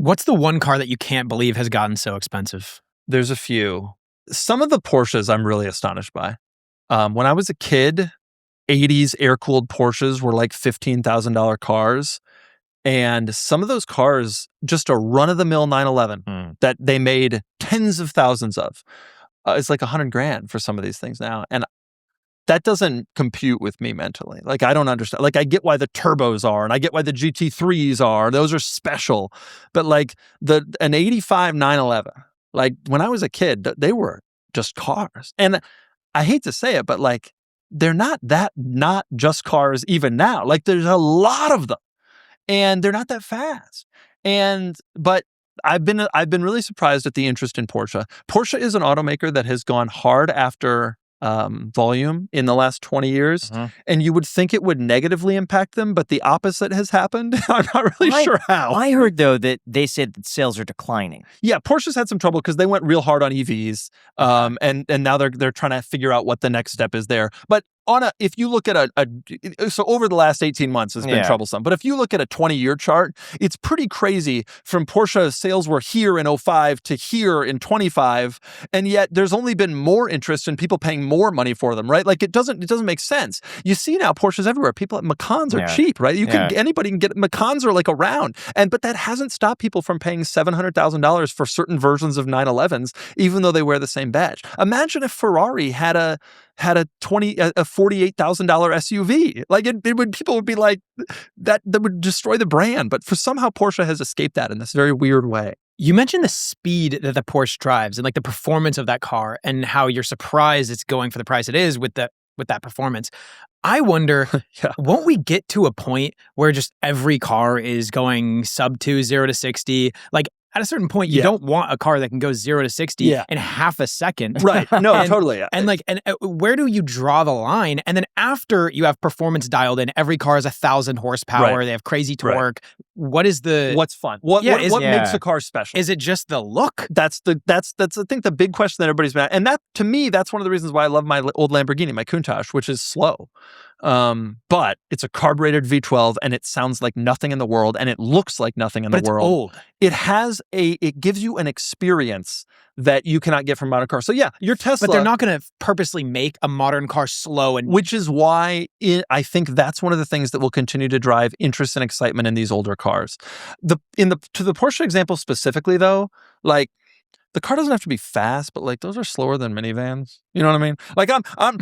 What's the one car that you can't believe has gotten so expensive? There's a few. Some of the Porsches I'm really astonished by. When I was a kid, 80s air-cooled Porsches were like $15,000 cars. And some of those cars, just a run-of-the-mill 911 that they made tens of thousands of, it's like $100,000 for some of these things now. And that doesn't compute with me mentally. Like, I don't understand. Like, I get why the turbos are, and I get why the GT3s are. Those are special. But like an 85 911, like when I was a kid, they were just cars. And I hate to say it, but like, they're not just cars even now. Like, there's a lot of them. And they're not that fast. But I've been really surprised at the interest in Porsche. Porsche is an automaker that has gone hard after volume in the last 20 years. And you would think it would negatively impact them, but the opposite has happened. I'm not really sure how. I heard, though, that they said that sales are declining. Yeah, Porsche's had some trouble because they went real hard on EVs. And now they're trying to figure out what the next step is there. But if you look at so over the last 18 months, it's been troublesome. But if you look at a 20-year chart, it's pretty crazy. From Porsche, sales were here in 05 to here in 25, and yet there's only been more interest in people paying more money for them, right? Like, it doesn't make sense. You see now Porsches everywhere. People at Macans are cheap, right? Anybody can get Macans are like around, but that hasn't stopped people from paying $700,000 for certain versions of 911s, even though they wear the same badge. Imagine if Ferrari had a $48,000 SUV. Like, people would be like, that would destroy the brand. But somehow Porsche has escaped that in this very weird way. You mentioned the speed that the Porsche drives and like the performance of that car and how you're surprised it's going for the price it is with that performance. I wonder, won't we get to a point where just every car is going sub 2, 0 to 60? Like, at a certain point, you don't want a car that can go 0 to 60 in half a second. Right. No, totally. And where do you draw the line? And then after you have performance dialed in, every car has 1,000 horsepower. Right. They have crazy torque. Right. What's fun? What makes a car special? Is it just the look? That's I think the big question that everybody's been at. And that, to me, that's one of the reasons why I love my old Lamborghini, my Countach, which is slow. But it's a carbureted V12 and it sounds like nothing in the world and it looks like nothing in the world. Old. It gives you an experience that you cannot get from modern cars. So yeah, your Tesla. But they're not going to purposely make a modern car slow, which is why I think that's one of the things that will continue to drive interest and excitement in these older cars. To the Porsche example specifically, though, like, the car doesn't have to be fast, but like, those are slower than minivans. You know what I mean? Like, I'm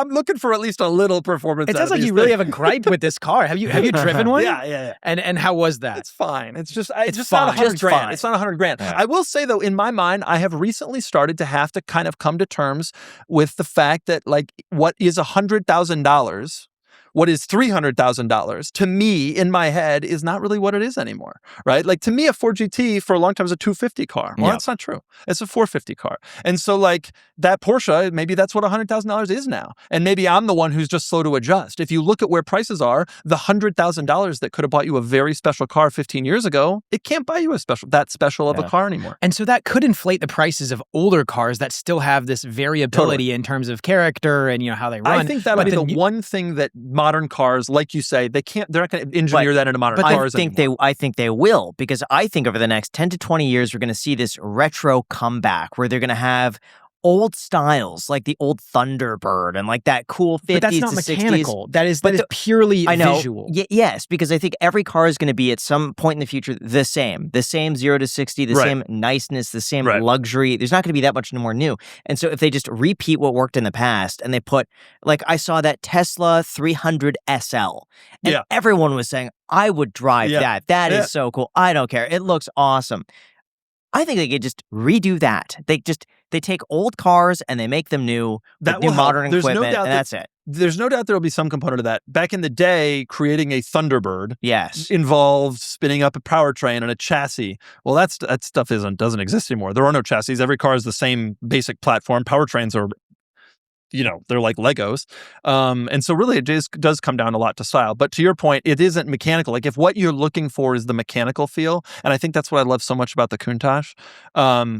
looking for at least a little performance. It sounds like you really have a gripe with this car. Have you driven one? Yeah. And how was that? It's fine. It's just not $100,000. It's not $100,000. Yeah. I will say, though, in my mind, I have recently started to have to kind of come to terms with the fact that, like, what is $100,000? What is $300,000 to me in my head is not really what it is anymore, right? Like, to me, a Ford GT for a long time was a 250 car. Well, that's not true. It's a 450 car. And so, like, that Porsche, maybe that's what $100,000 is now. And maybe I'm the one who's just slow to adjust. If you look at where prices are, the $100,000 that could have bought you a very special car 15 years ago, it can't buy you that special of a car anymore. And so that could inflate the prices of older cars that still have this variability in terms of character and, how they run. I think that'll be the one thing that modern cars, like you say, they're not going to engineer that into modern cars anymore. I think they will, because I think over the next 10 to 20 years, we're going to see this retro comeback where they're going to have old styles like the old Thunderbird and like that cool 50s but that's not to mechanical. 60s. That is purely visual. Yes, because I think every car is going to be at some point in the future the same 0 to 60, the same niceness, the same luxury. There's not going to be that much more new. And so if they just repeat what worked in the past and they put, like, I saw that Tesla 300 SL and everyone was saying, I would drive that. That is so cool. I don't care. It looks awesome. I think they could just redo that. They take old cars and they make them new with new modern equipment, and that's it. There's no doubt there will be some component of that. Back in the day, creating a Thunderbird involved spinning up a powertrain and a chassis. Well, that stuff doesn't exist anymore. There are no chassis. Every car is the same basic platform. Powertrains are they're like Legos. And so really it just does come down a lot to style. But to your point, it isn't mechanical. Like if what you're looking for is the mechanical feel, and I think that's what I love so much about the Countach,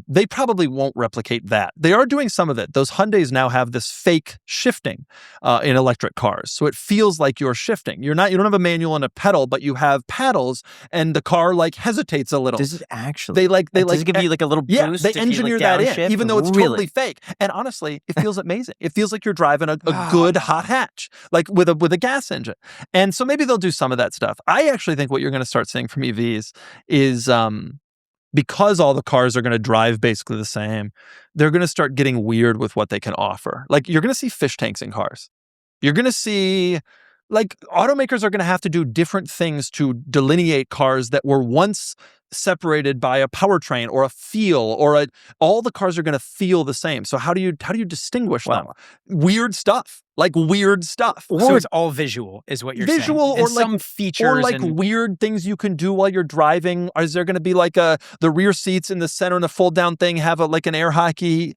they probably won't replicate that. They are doing some of it. Those Hyundais now have this fake shifting in electric cars. So it feels like you're shifting. You don't have a manual and a pedal, but you have paddles and the car like hesitates a little. Does it actually? They give you like a little boost? Yeah, they engineer that in, even though it's totally fake. And honestly, it feels amazing. It feels like you're driving a good hot hatch, like with a gas engine. And so maybe they'll do some of that stuff. I actually think what you're going to start seeing from EVs is because all the cars are going to drive basically the same, they're going to start getting weird with what they can offer. Like you're going to see fish tanks in cars. You're going to see, like, automakers are going to have to do different things to delineate cars that were once separated by a powertrain or a feel or all the cars are going to feel the same. So how do you distinguish them? Weird stuff. So it's all visual is what you're saying. Visual or like some features. Or like weird things you can do while you're driving. Is there going to be like the rear seats in the center and the fold down thing have like an air hockey?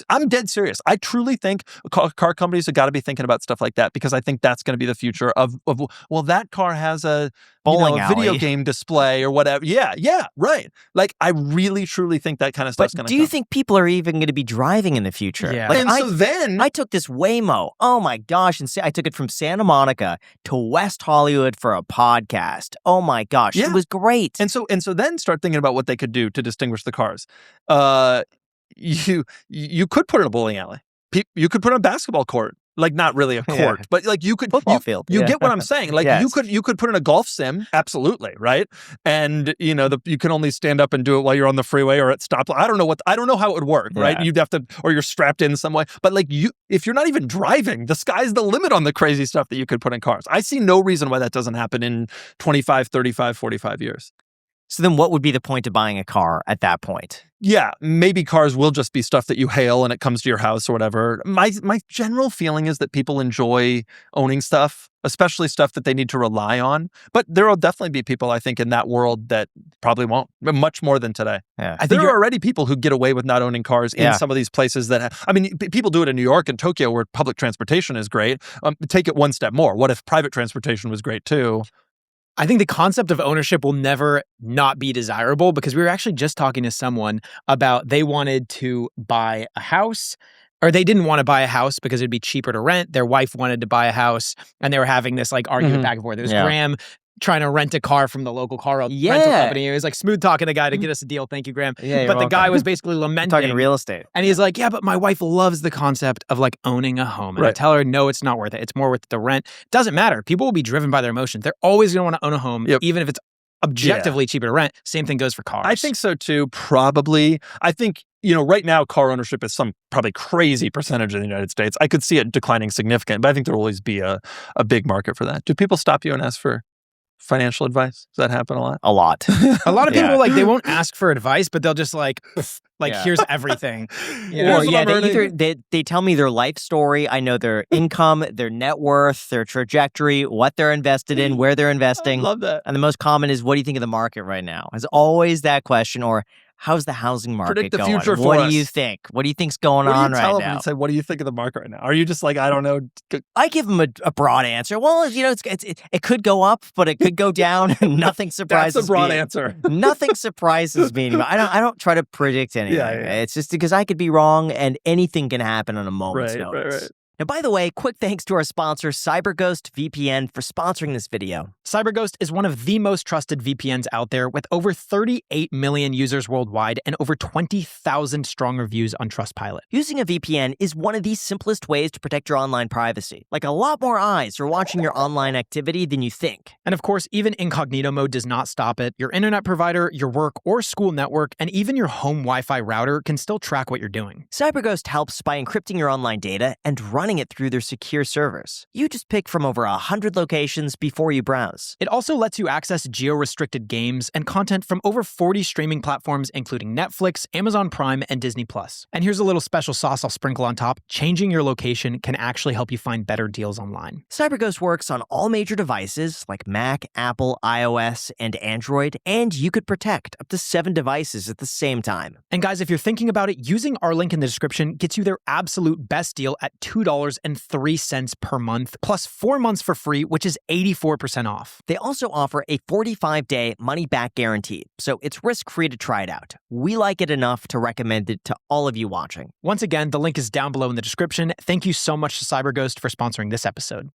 I'm dead serious. I truly think car companies have got to be thinking about stuff like that because I think that's going to be the future of well, that car has a video game display or whatever. Yeah, right. Like I really truly think that kind of stuff's going to come. Do you think people are even going to be driving in the future? Yeah. Like, and so then I took this Waymo. Oh my gosh. And I took it from Santa Monica to West Hollywood for a podcast. Oh my gosh. It was great. And so then start thinking about what they could do to distinguish the cars. You could put in a bowling alley. You could put in a basketball court. Like not really a court, but like you could football field. You get what I'm saying? Like yes. you could put in a golf sim, absolutely, right? And you can only stand up and do it while you're on the freeway or at stoplight. I don't know how it would work, right? You'd have to, or you're strapped in some way. But like if you're not even driving, the sky's the limit on the crazy stuff that you could put in cars. I see no reason why that doesn't happen in 25, 35, 45 years. So then what would be the point of buying a car at that point? Yeah, maybe cars will just be stuff that you hail and it comes to your house or whatever. My general feeling is that people enjoy owning stuff, especially stuff that they need to rely on. But there will definitely be people, I think, in that world that probably won't, much more than today. Yeah. I think there are already people who get away with not owning cars in some of these places that, people do it in New York and Tokyo where public transportation is great. Take it one step more. What if private transportation was great too? I think the concept of ownership will never not be desirable because we were actually just talking to someone about they wanted to buy a house or they didn't want to buy a house because it'd be cheaper to rent. Their wife wanted to buy a house and they were having this like argument back and forth. It was Graham trying to rent a car from the local car rental company. He was like smooth talking the guy to get us a deal. Thank you, Graham. But the guy was basically lamenting. Talking real estate. And he's like, yeah, but my wife loves the concept of like owning a home. And I tell her, no, it's not worth it. It's more worth the rent. Doesn't matter. People will be driven by their emotions. They're always going to want to own a home, even if it's objectively cheaper to rent. Same thing goes for cars. I think so too, probably. I think, right now car ownership is some probably crazy percentage in the United States. I could see it declining significant, but I think there will always be a big market for that. Do people stop you and ask for financial advice? Does that happen a lot? A lot. A lot of people like they won't ask for advice, but they'll just here's everything. They tell me their life story. I know their income, their net worth, their trajectory, what they're invested in, where they're investing. I love that. And the most common is, what do you think of the market right now? There's always that question, or how's the housing market Predict the going? future for what us. do you think? What do you think's going on right now? What do you tell them when you say, what do you think of the market right now? Are you just like, I don't know? I give them a broad answer. Well, it could go up, but it could go down. Nothing surprises me. That's a broad answer. Nothing surprises me anymore. I don't try to predict anything. It's just because I could be wrong and anything can happen on a moment's notice. Right. Now, by the way, quick thanks to our sponsor, CyberGhost VPN, for sponsoring this video. CyberGhost is one of the most trusted VPNs out there with over 38 million users worldwide and over 20,000 strong reviews on Trustpilot. Using a VPN is one of the simplest ways to protect your online privacy. Like a lot more eyes are watching your online activity than you think. And of course, even incognito mode does not stop it. Your internet provider, your work or school network, and even your home Wi-Fi router can still track what you're doing. CyberGhost helps by encrypting your online data and running running it through their secure servers. You just pick from over 100 locations before you browse. It also lets you access geo-restricted games and content from over 40 streaming platforms, including Netflix, Amazon Prime, and Disney+. And here's a little special sauce I'll sprinkle on top. Changing your location can actually help you find better deals online. CyberGhost works on all major devices like Mac, Apple, iOS, and Android, and you could protect up to 7 devices at the same time. And guys, if you're thinking about it, using our link in the description gets you their absolute best deal at $2.03 per month, plus 4 months for free, which is 84% off. They also offer a 45-day money-back guarantee, so it's risk-free to try it out. We like it enough to recommend it to all of you watching. Once again, the link is down below in the description. Thank you so much to CyberGhost for sponsoring this episode.